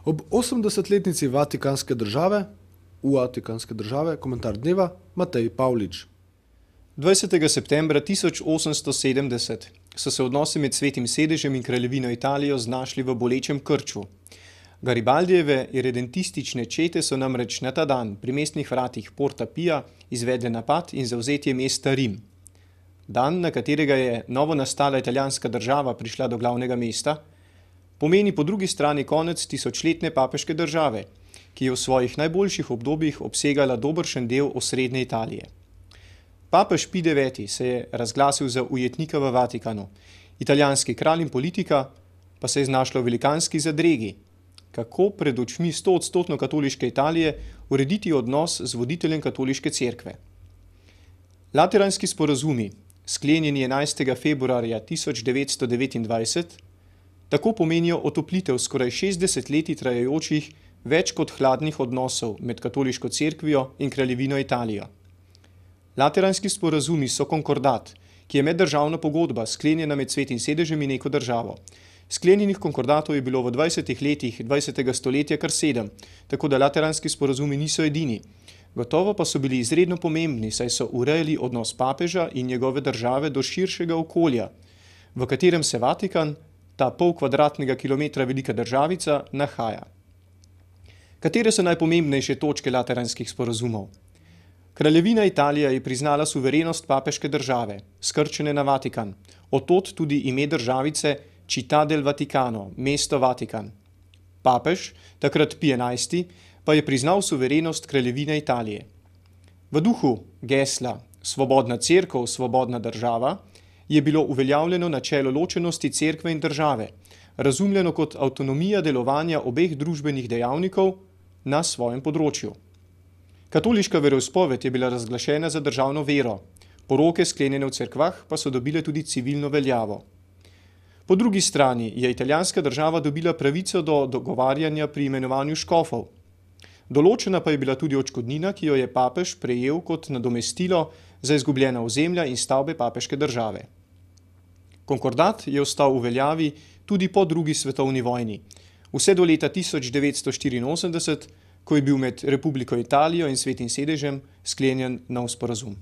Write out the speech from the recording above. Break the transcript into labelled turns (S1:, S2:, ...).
S1: Ob 80-letnici Vatikanske države, Vatikanske države, komentar dneva, Matej Pavlič.
S2: 20. septembra 1870 so se odnosi med Svetim sedežem in kraljevino Italijo znašli v bolečem krču. Garibaldijeve irredentistične čete so namreč na ta dan pri mestnih vratih Porta Pia izvedle napad in zavzetje mesta Rim. Dan, na katerega je novo nastala italijanska država prišla do glavnega mesta, pomeni po drugi strani konec tisočletne papeške države, ki je v svojih najboljših obdobjih obsegala dobršen del osrednje Italije. Papež Pij IX se je razglasil za ujetnika v Vatikanu, italijanski kralj in politika pa se je znašla v velikanski zadregi, kako pred očmi 100% katoliške Italije urediti odnos z voditeljem katoliške cerkve. Lateranski sporazumi, sklenjeni 11. februarja 1929, tako pomenijo otoplitev skoraj 60 leti trajajočih več kot hladnih odnosov med katoliško cerkvijo in kraljevino Italijo. Lateranski sporazumi so konkordat, ki je meddržavna pogodba sklenjena med Svetim sedežem in neko državo. Sklenjenih konkordatov je bilo v 20 letih 20. stoletja kar 7, tako da lateranski sporazumi niso edini. Gotovo pa so bili izredno pomembni, saj so urejali odnos papeža in njegove države do širšega okolja, v katerem se Vatikan, ta pol kvadratnega kilometra velika državica, nahaja. Katere so najpomembnejše točke lateranskih sporazumov? Kraljevina Italija je priznala suverenost papeške države, skrčene na Vatikan, od tod tudi ime državice Città del Vaticano, mesto Vatikan. Papež, takrat Pij XI, pa je priznal suverenost kraljevine Italije. V duhu gesla Svobodna cerkev, svobodna država je bilo uveljavljeno načelo ločenosti cerkve in države, razumljeno kot avtonomija delovanja obeh družbenih dejavnikov na svojem področju. Katoliška veroizpoved je bila razglašena za državno vero, poroke sklenjene v cerkvah pa so dobile tudi civilno veljavo. Po drugi strani je italijanska država dobila pravico do dogovarjanja pri imenovanju škofov. Določena pa je bila tudi odškodnina, ki jo je papež prejel kot nadomestilo za izgubljena ozemlja in stavbe papeške države. Konkordat je ostal v veljavi tudi po drugi svetovni vojni, vse do leta 1984, ko je bil med Republiko Italijo in Svetim sedežem sklenjen nov sporazum.